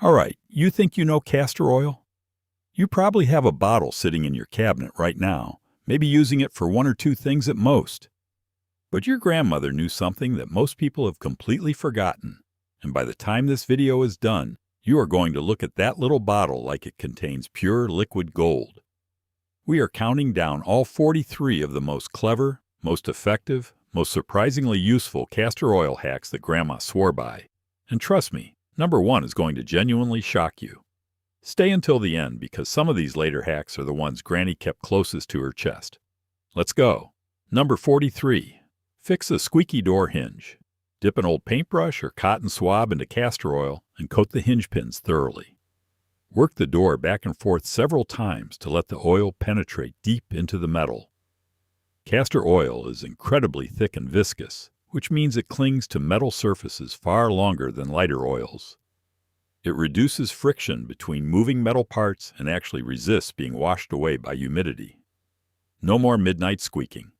All right, you think you know castor oil? You probably have a bottle sitting in your cabinet right now, maybe using it for one or two things at most. But your grandmother knew something that most people have completely forgotten, and by the time this video is done, you are going to look at that little bottle like it contains pure liquid gold. We are counting down all 43 of the most clever, most effective, most surprisingly useful castor oil hacks that Grandma swore by. And trust me, number 1 is going to genuinely shock you. Stay until the end because some of these later hacks are the ones Granny kept closest to her chest. Let's go. Number 43. Fix a squeaky door hinge. Dip an old paintbrush or cotton swab into castor oil and coat the hinge pins thoroughly. Work the door back and forth several times to let the oil penetrate deep into the metal. Castor oil is incredibly thick and viscous, which means it clings to metal surfaces far longer than lighter oils. It reduces friction between moving metal parts and actually resists being washed away by humidity. No more midnight squeaking.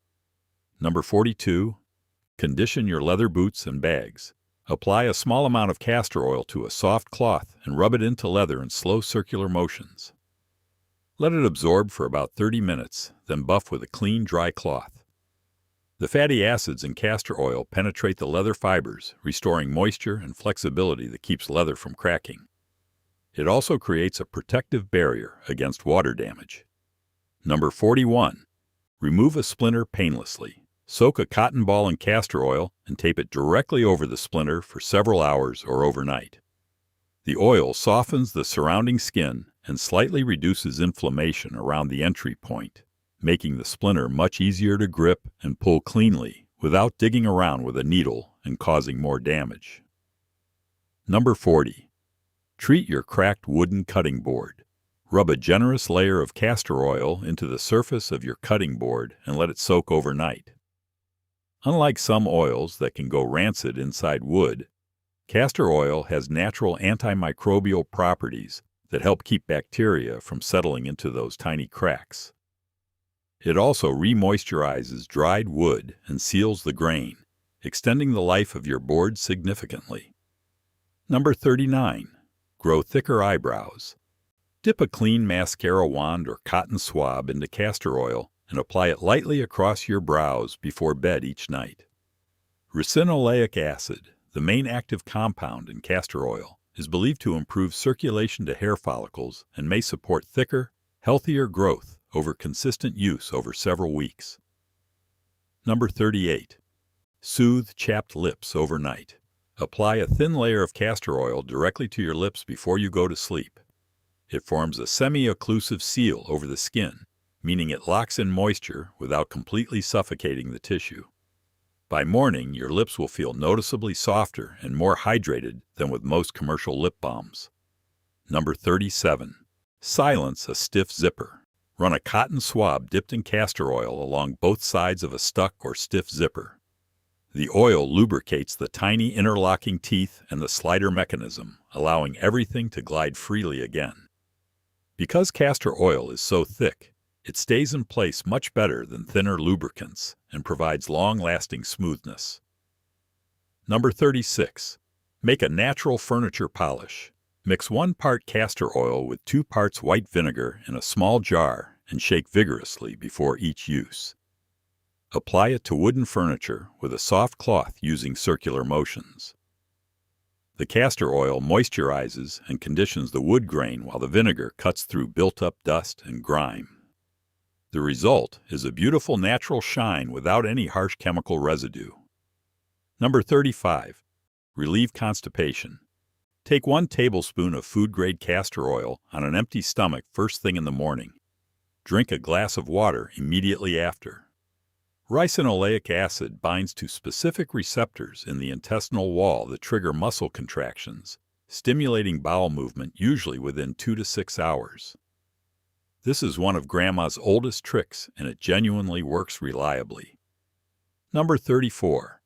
Number 42. Condition your leather boots and bags. Apply a small amount of castor oil to a soft cloth and rub it into leather in slow circular motions. Let it absorb for about 30 minutes, then buff with a clean, dry cloth. The fatty acids in castor oil penetrate the leather fibers, restoring moisture and flexibility that keeps leather from cracking. It also creates a protective barrier against water damage. Number 41. Remove a splinter painlessly. Soak a cotton ball in castor oil and tape it directly over the splinter for several hours or overnight. The oil softens the surrounding skin and slightly reduces inflammation around the entry point, making the splinter much easier to grip and pull cleanly without digging around with a needle and causing more damage. Number 40. Treat your cracked wooden cutting board. Rub a generous layer of castor oil into the surface of your cutting board and let it soak overnight. Unlike some oils that can go rancid inside wood, castor oil has natural antimicrobial properties that help keep bacteria from settling into those tiny cracks. It also re-moisturizes dried wood and seals the grain, extending the life of your board significantly. Number 39. Grow thicker eyebrows. Dip a clean mascara wand or cotton swab into castor oil and apply it lightly across your brows before bed each night. Ricinoleic acid, the main active compound in castor oil, is believed to improve circulation to hair follicles and may support thicker, healthier growth over consistent use over several weeks. Number 38. Soothe chapped lips overnight. Apply a thin layer of castor oil directly to your lips before you go to sleep. It forms a semi-occlusive seal over the skin, meaning it locks in moisture without completely suffocating the tissue. By morning, your lips will feel noticeably softer and more hydrated than with most commercial lip balms. Number 37. Silence a stiff zipper. Run a cotton swab dipped in castor oil along both sides of a stuck or stiff zipper. The oil lubricates the tiny interlocking teeth and the slider mechanism, allowing everything to glide freely again. Because castor oil is so thick, it stays in place much better than thinner lubricants and provides long-lasting smoothness. Number 36. Make a natural furniture polish. Mix 1 part castor oil with 2 parts white vinegar in a small jar and shake vigorously before each use. Apply it to wooden furniture with a soft cloth using circular motions. The castor oil moisturizes and conditions the wood grain while the vinegar cuts through built-up dust and grime. The result is a beautiful natural shine without any harsh chemical residue. Number 35. Relieve constipation. Take 1 tablespoon of food-grade castor oil on an empty stomach first thing in the morning. Drink a glass of water immediately after. Ricinoleic acid binds to specific receptors in the intestinal wall that trigger muscle contractions, stimulating bowel movement usually within 2 to 6 hours. This is one of Grandma's oldest tricks, and it genuinely works reliably. Number 34.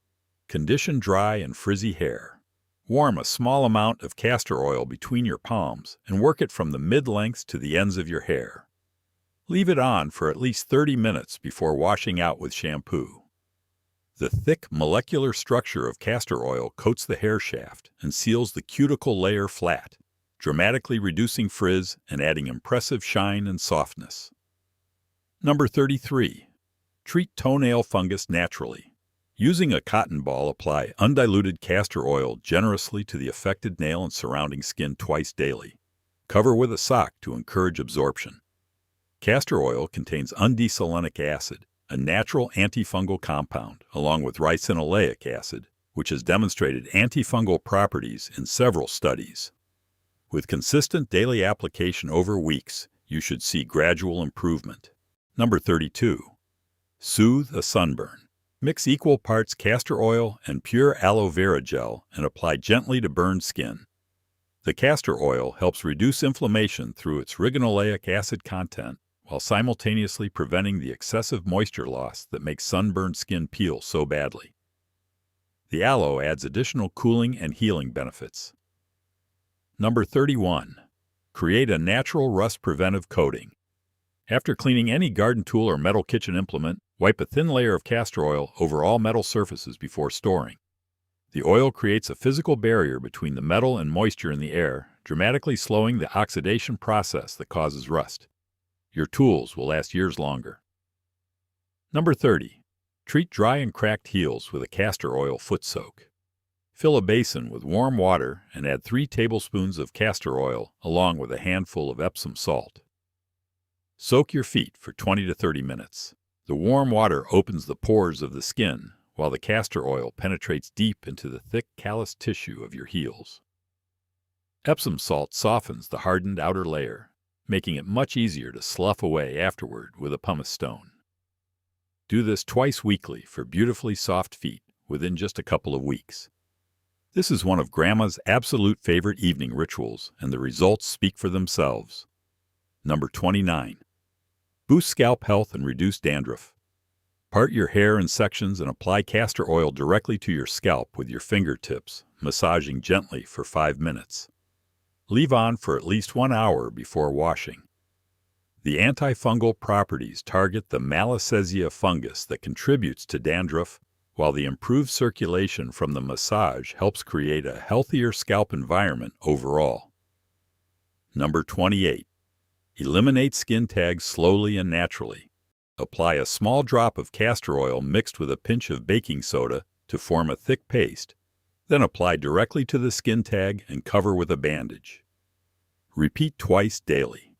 Condition dry and frizzy hair. Warm a small amount of castor oil between your palms and work it from the mid-lengths to the ends of your hair. Leave it on for at least 30 minutes before washing out with shampoo. The thick molecular structure of castor oil coats the hair shaft and seals the cuticle layer flat, dramatically reducing frizz and adding impressive shine and softness. Number 33. Treat toenail fungus naturally. Using a cotton ball, apply undiluted castor oil generously to the affected nail and surrounding skin twice daily. Cover with a sock to encourage absorption. Castor oil contains undesolenic acid, a natural antifungal compound, along with ricinoleic acid, which has demonstrated antifungal properties in several studies. With consistent daily application over weeks, you should see gradual improvement. Number 32. Soothe a sunburn. Mix equal parts castor oil and pure aloe vera gel and apply gently to burned skin. The castor oil helps reduce inflammation through its ricinoleic acid content while simultaneously preventing the excessive moisture loss that makes sunburned skin peel so badly. The aloe adds additional cooling and healing benefits. Number 31. Create a natural rust preventive coating. After cleaning any garden tool or metal kitchen implement, wipe a thin layer of castor oil over all metal surfaces before storing. The oil creates a physical barrier between the metal and moisture in the air, dramatically slowing the oxidation process that causes rust. Your tools will last years longer. Number 30. Treat dry and cracked heels with a castor oil foot soak. Fill a basin with warm water and add 3 tablespoons of castor oil along with a handful of Epsom salt. Soak your feet for 20 to 30 minutes. The warm water opens the pores of the skin, while the castor oil penetrates deep into the thick callous tissue of your heels. Epsom salt softens the hardened outer layer, making it much easier to slough away afterward with a pumice stone. Do this twice weekly for beautifully soft feet within just a couple of weeks. This is one of Grandma's absolute favorite evening rituals, and the results speak for themselves. Number 29. Boost scalp health and reduce dandruff. Part your hair in sections and apply castor oil directly to your scalp with your fingertips, massaging gently for 5 minutes. Leave on for at least 1 hour before washing. The antifungal properties target the Malassezia fungus that contributes to dandruff, while the improved circulation from the massage helps create a healthier scalp environment overall. Number 28. Eliminate skin tags slowly and naturally. Apply a small drop of castor oil mixed with a pinch of baking soda to form a thick paste, then apply directly to the skin tag and cover with a bandage. Repeat twice daily.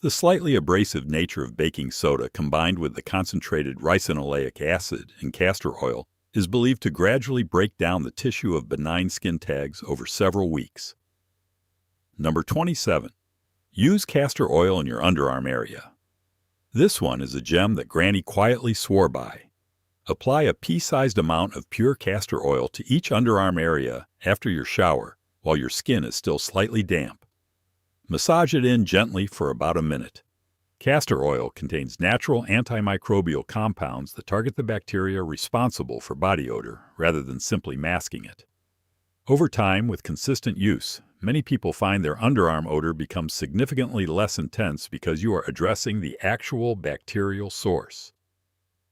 The slightly abrasive nature of baking soda combined with the concentrated ricinoleic acid in castor oil is believed to gradually break down the tissue of benign skin tags over several weeks. Number 27. Use castor oil in your underarm area. This one is a gem that Granny quietly swore by. Apply a pea-sized amount of pure castor oil to each underarm area after your shower while your skin is still slightly damp. Massage it in gently for about a minute. Castor oil contains natural antimicrobial compounds that target the bacteria responsible for body odor rather than simply masking it. Over time, with consistent use, many people find their underarm odor becomes significantly less intense because you are addressing the actual bacterial source.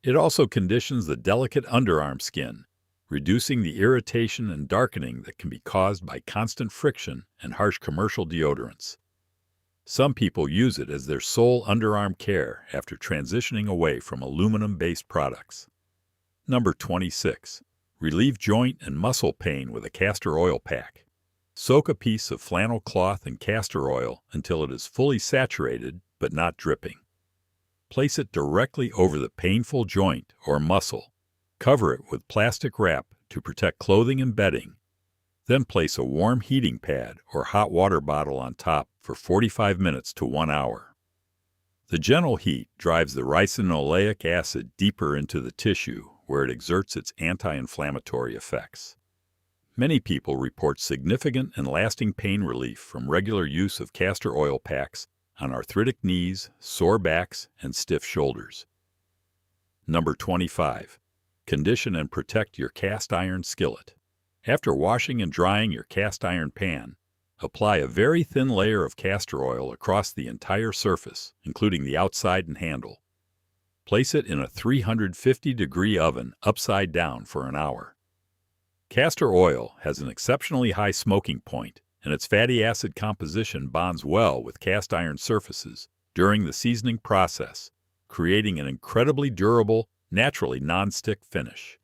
It also conditions the delicate underarm skin, reducing the irritation and darkening that can be caused by constant friction and harsh commercial deodorants. Some people use it as their sole underarm care after transitioning away from aluminum-based products. Number 26. Relieve joint and muscle pain with a castor oil pack. Soak a piece of flannel cloth in castor oil until it is fully saturated but not dripping. Place it directly over the painful joint or muscle. Cover it with plastic wrap to protect clothing and bedding. Then place a warm heating pad or hot water bottle on top for 45 minutes to 1 hour. The gentle heat drives the ricinoleic acid deeper into the tissue where it exerts its anti-inflammatory effects. Many people report significant and lasting pain relief from regular use of castor oil packs on arthritic knees, sore backs, and stiff shoulders. Number 25. Condition and protect your cast iron skillet. After washing and drying your cast iron pan, apply a very thin layer of castor oil across the entire surface, including the outside and handle. Place it in a 350-degree oven upside down for an hour. Castor oil has an exceptionally high smoking point and its fatty acid composition bonds well with cast iron surfaces during the seasoning process, creating an incredibly durable, naturally non-stick finish.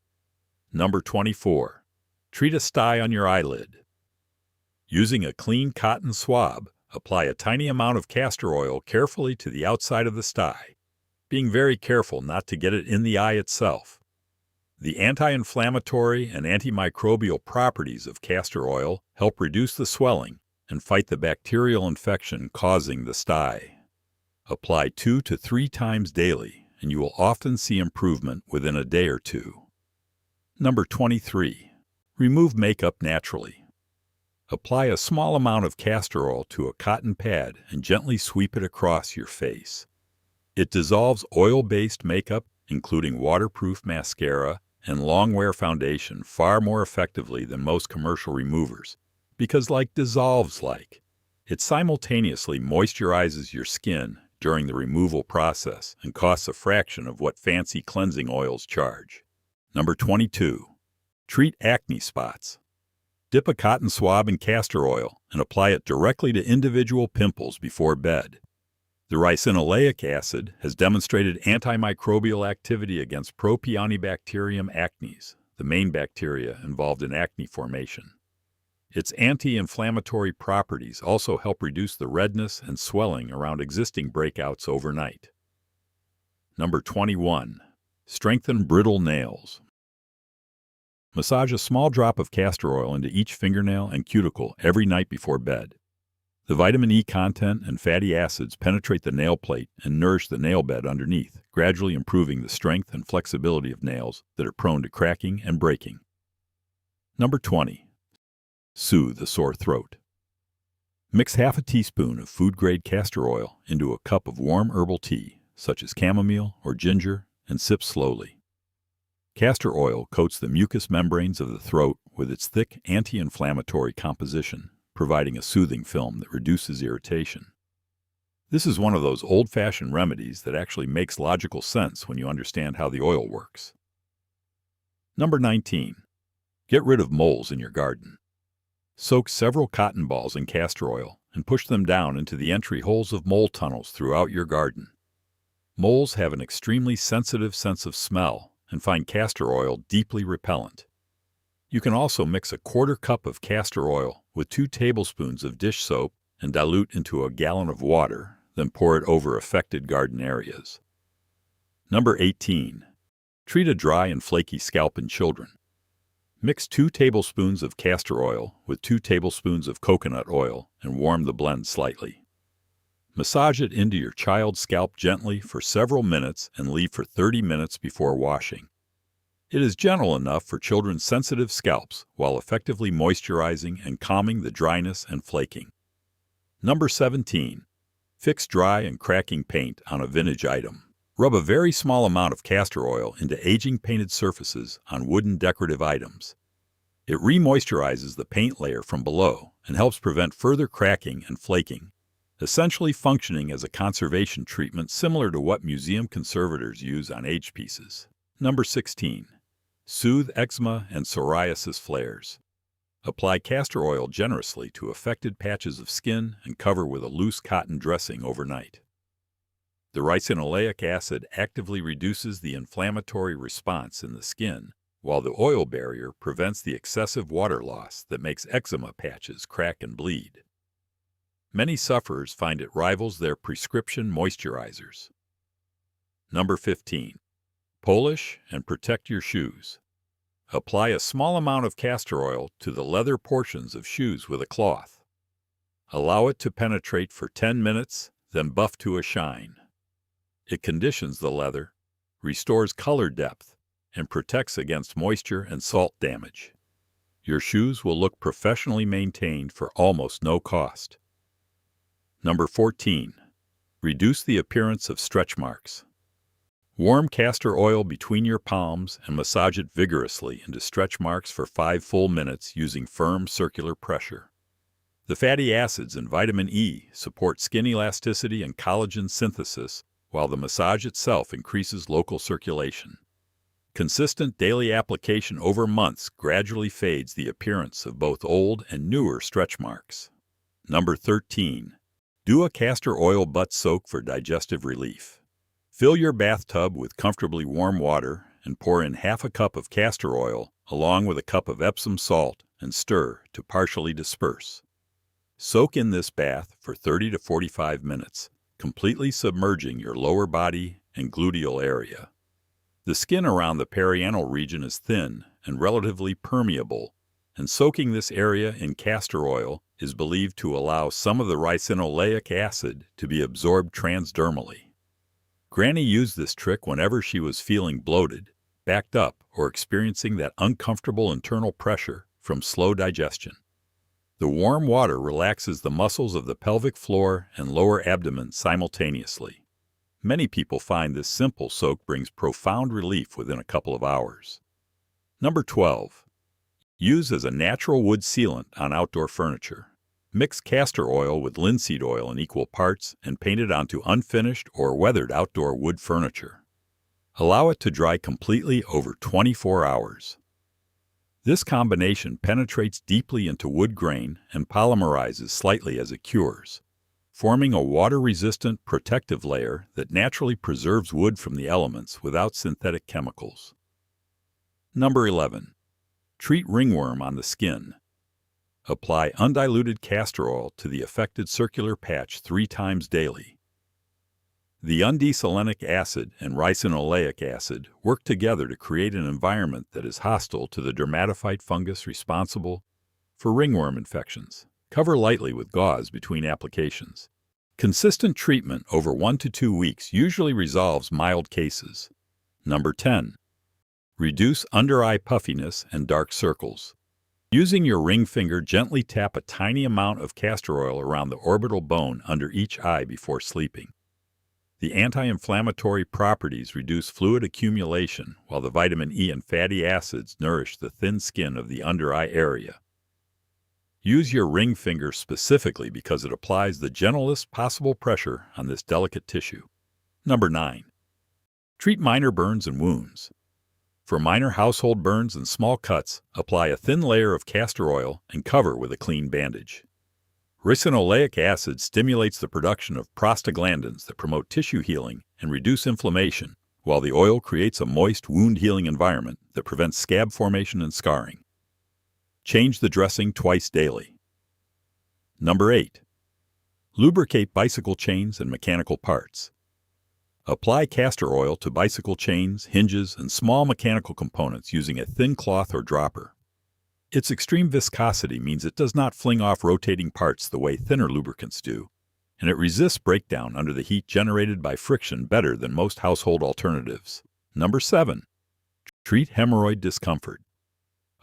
Number 24. Treat a sty on your eyelid. Using a clean cotton swab, apply a tiny amount of castor oil carefully to the outside of the sty, being very careful not to get it in the eye itself. The anti-inflammatory and antimicrobial properties of castor oil help reduce the swelling and fight the bacterial infection causing the sty. Apply 2 to 3 times daily, and you will often see improvement within a day or two. Number 23. Remove makeup naturally. Apply a small amount of castor oil to a cotton pad and gently sweep it across your face. It dissolves oil-based makeup, including waterproof mascara and long-wear foundation, far more effectively than most commercial removers, because it simultaneously moisturizes your skin during the removal process and costs a fraction of what fancy cleansing oils charge. Number 22. Treat acne spots. Dip a cotton swab in castor oil and apply it directly to individual pimples before bed. The ricinoleic acid has demonstrated antimicrobial activity against Propionibacterium acnes, the main bacteria involved in acne formation. Its anti-inflammatory properties also help reduce the redness and swelling around existing breakouts overnight. Number 21. Strengthen brittle nails. Massage a small drop of castor oil into each fingernail and cuticle every night before bed. The vitamin E content and fatty acids penetrate the nail plate and nourish the nail bed underneath, gradually improving the strength and flexibility of nails that are prone to cracking and breaking. Number 20. Soothe the sore throat. Mix half a teaspoon of food-grade castor oil into a cup of warm herbal tea, such as chamomile or ginger, and sip slowly. Castor oil coats the mucous membranes of the throat with its thick anti-inflammatory composition, providing a soothing film that reduces irritation. This is one of those old-fashioned remedies that actually makes logical sense when you understand how the oil works. Number 19. Get rid of moles in your garden. Soak several cotton balls in castor oil and push them down into the entry holes of mole tunnels throughout your garden. Moles have an extremely sensitive sense of smell and find castor oil deeply repellent. You can also mix a quarter cup of castor oil with 2 tablespoons of dish soap and dilute into a gallon of water, then pour it over affected garden areas. Number 18. Treat a dry and flaky scalp in children. Mix 2 tablespoons of castor oil with 2 tablespoons of coconut oil and warm the blend slightly. Massage it into your child's scalp gently for several minutes and leave for 30 minutes before washing. It is gentle enough for children's sensitive scalps while effectively moisturizing and calming the dryness and flaking. Number 17. Fix dry and cracking paint on a vintage item. Rub a very small amount of castor oil into aging painted surfaces on wooden decorative items. It re-moisturizes the paint layer from below and helps prevent further cracking and flaking, essentially functioning as a conservation treatment similar to what museum conservators use on aged pieces. Number 16. Soothe eczema and psoriasis flares. Apply castor oil generously to affected patches of skin and cover with a loose cotton dressing overnight. The ricinoleic acid actively reduces the inflammatory response in the skin, while the oil barrier prevents the excessive water loss that makes eczema patches crack and bleed. Many sufferers find it rivals their prescription moisturizers. Number 15. Polish and protect your shoes. Apply a small amount of castor oil to the leather portions of shoes with a cloth. Allow it to penetrate for 10 minutes, then buff to a shine. It conditions the leather, restores color depth, and protects against moisture and salt damage. Your shoes will look professionally maintained for almost no cost. Number 14. Reduce the appearance of stretch marks. Warm castor oil between your palms and massage it vigorously into stretch marks for 5 full minutes using firm circular pressure. The fatty acids and vitamin E support skin elasticity and collagen synthesis, while the massage itself increases local circulation. Consistent daily application over months gradually fades the appearance of both old and newer stretch marks. Number 13. Do a castor oil butt soak for digestive relief. Fill your bathtub with comfortably warm water and pour in half a cup of castor oil along with a cup of Epsom salt and stir to partially disperse. Soak in this bath for 30 to 45 minutes, completely submerging your lower body and gluteal area. The skin around the perianal region is thin and relatively permeable, and soaking this area in castor oil is believed to allow some of the ricinoleic acid to be absorbed transdermally. Granny used this trick whenever she was feeling bloated, backed up, or experiencing that uncomfortable internal pressure from slow digestion. The warm water relaxes the muscles of the pelvic floor and lower abdomen simultaneously. Many people find this simple soak brings profound relief within a couple of hours. Number 12. Use as a natural wood sealant on outdoor furniture. Mix castor oil with linseed oil in equal parts and paint it onto unfinished or weathered outdoor wood furniture. Allow it to dry completely over 24 hours. This combination penetrates deeply into wood grain and polymerizes slightly as it cures, forming a water-resistant protective layer that naturally preserves wood from the elements without synthetic chemicals. Number 11. Treat ringworm on the skin. Apply undiluted castor oil to the affected circular patch 3 times daily. The undesolenic acid and ricinoleic acid work together to create an environment that is hostile to the dermatophyte fungus responsible for ringworm infections. Cover lightly with gauze between applications. Consistent treatment over 1 to 2 weeks usually resolves mild cases. Number 10. Reduce under-eye puffiness and dark circles. Using your ring finger, gently tap a tiny amount of castor oil around the orbital bone under each eye before sleeping. The anti-inflammatory properties reduce fluid accumulation, while the vitamin E and fatty acids nourish the thin skin of the under-eye area. Use your ring finger specifically because it applies the gentlest possible pressure on this delicate tissue. Number 9. Treat minor burns and wounds. For minor household burns and small cuts, apply a thin layer of castor oil and cover with a clean bandage. Ricinoleic acid stimulates the production of prostaglandins that promote tissue healing and reduce inflammation, while the oil creates a moist, wound-healing environment that prevents scab formation and scarring. Change the dressing twice daily. Number 8. Lubricate bicycle chains and mechanical parts. Apply castor oil to bicycle chains, hinges, and small mechanical components using a thin cloth or dropper. Its extreme viscosity means it does not fling off rotating parts the way thinner lubricants do, and it resists breakdown under the heat generated by friction better than most household alternatives. Number 7. Treat hemorrhoid discomfort.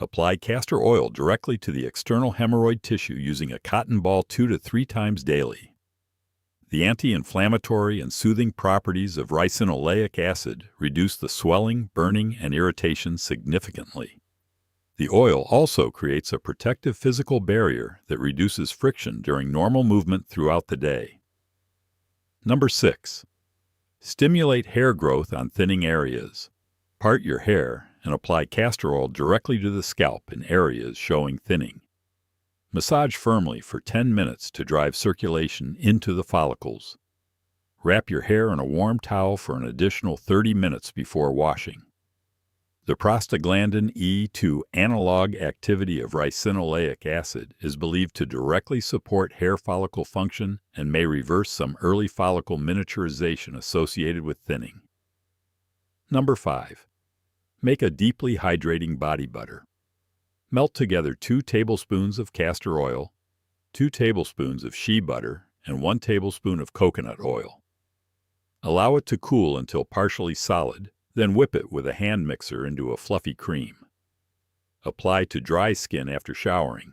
Apply castor oil directly to the external hemorrhoid tissue using a cotton ball 2 to 3 times daily. The anti-inflammatory and soothing properties of ricinoleic acid reduce the swelling, burning, and irritation significantly. The oil also creates a protective physical barrier that reduces friction during normal movement throughout the day. Number 6. Stimulate hair growth on thinning areas. Part your hair and apply castor oil directly to the scalp in areas showing thinning. Massage firmly for 10 minutes to drive circulation into the follicles. Wrap your hair in a warm towel for an additional 30 minutes before washing. The prostaglandin E2 analog activity of ricinoleic acid is believed to directly support hair follicle function and may reverse some early follicle miniaturization associated with thinning. Number 5. Make a deeply hydrating body butter. Melt together 2 tablespoons of castor oil, 2 tablespoons of shea butter, and 1 tablespoon of coconut oil. Allow it to cool until partially solid, then whip it with a hand mixer into a fluffy cream. Apply to dry skin after showering.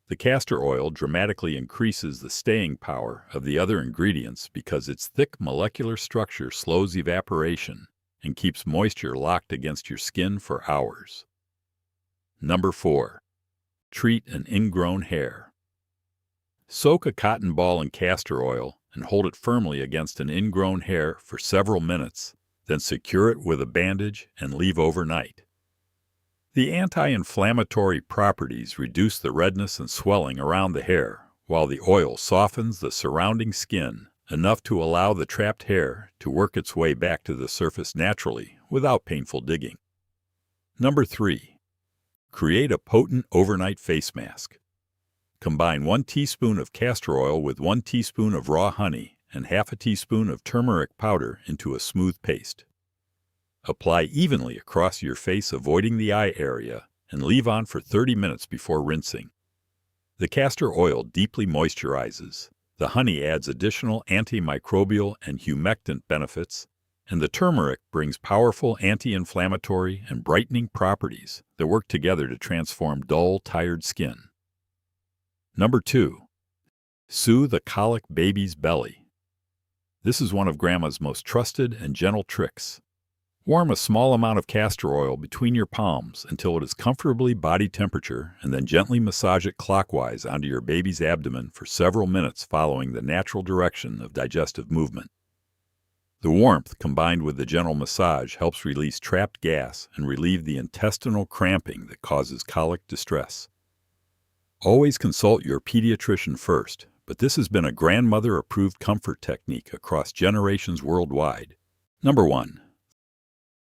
The castor oil dramatically increases the staying power of the other ingredients because its thick molecular structure slows evaporation and keeps moisture locked against your skin for hours. Number 4. Treat an ingrown hair. Soak a cotton ball in castor oil and hold it firmly against an ingrown hair for several minutes, Then secure it with a bandage and leave overnight. The anti-inflammatory properties reduce the redness and swelling around the hair, while the oil softens the surrounding skin enough to allow the trapped hair to work its way back to the surface naturally without painful digging. Number 3. Create a potent overnight face mask. Combine 1 teaspoon of castor oil with 1 teaspoon of raw honey and half a teaspoon of turmeric powder into a smooth paste. Apply evenly across your face, avoiding the eye area, and leave on for 30 minutes before rinsing. The castor oil deeply moisturizes, the honey adds additional antimicrobial and humectant benefits, and the turmeric brings powerful anti-inflammatory and brightening properties that work together to transform dull, tired skin. Number 2. Soothe a colic baby's belly. This is one of Grandma's most trusted and gentle tricks. Warm a small amount of castor oil between your palms until it is comfortably body temperature, and then gently massage it clockwise onto your baby's abdomen for several minutes following the natural direction of digestive movement. The warmth combined with the gentle massage helps release trapped gas and relieve the intestinal cramping that causes colic distress. Always consult your pediatrician first, but this has been a grandmother-approved comfort technique across generations worldwide. Number 1.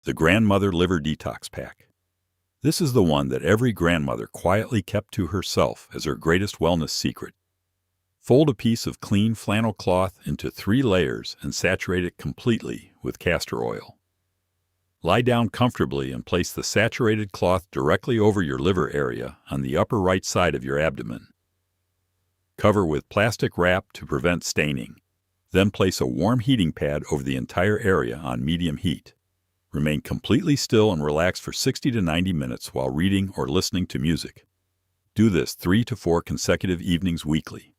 The Grandmother Liver Detox Pack. This is the one that every grandmother quietly kept to herself as her greatest wellness secret. Fold a piece of clean flannel cloth into 3 layers and saturate it completely with castor oil. Lie down comfortably and place the saturated cloth directly over your liver area on the upper right side of your abdomen. Cover with plastic wrap to prevent staining. Then place a warm heating pad over the entire area on medium heat. Remain completely still and relax for 60 to 90 minutes while reading or listening to music. Do this 3 to 4 consecutive evenings weekly.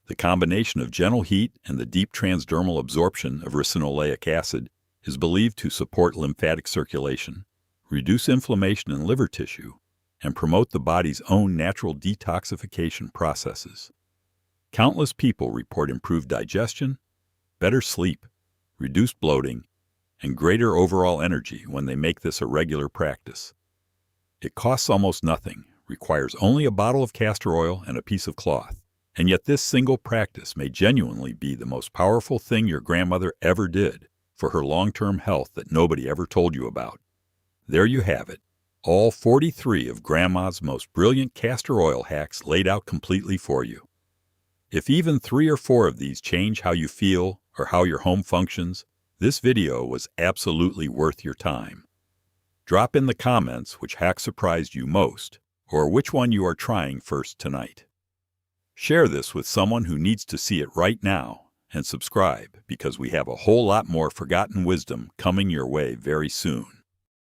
The combination of gentle heat and the deep transdermal absorption of ricinoleic acid is believed to support lymphatic circulation, reduce inflammation in liver tissue, and promote the body's own natural detoxification processes. Countless people report improved digestion, better sleep, reduced bloating, and greater overall energy when they make this a regular practice. It costs almost nothing, requires only a bottle of castor oil and a piece of cloth, and yet this single practice may genuinely be the most powerful thing your grandmother ever did for her long-term health that nobody ever told you about. There you have it, all 43 of Grandma's most brilliant castor oil hacks laid out completely for you. If even 3 or 4 of these change how you feel or how your home functions, this video was absolutely worth your time. Drop in the comments which hack surprised you most, or which one you are trying first tonight. Share this with someone who needs to see it right now, and subscribe because we have a whole lot more forgotten wisdom coming your way very soon.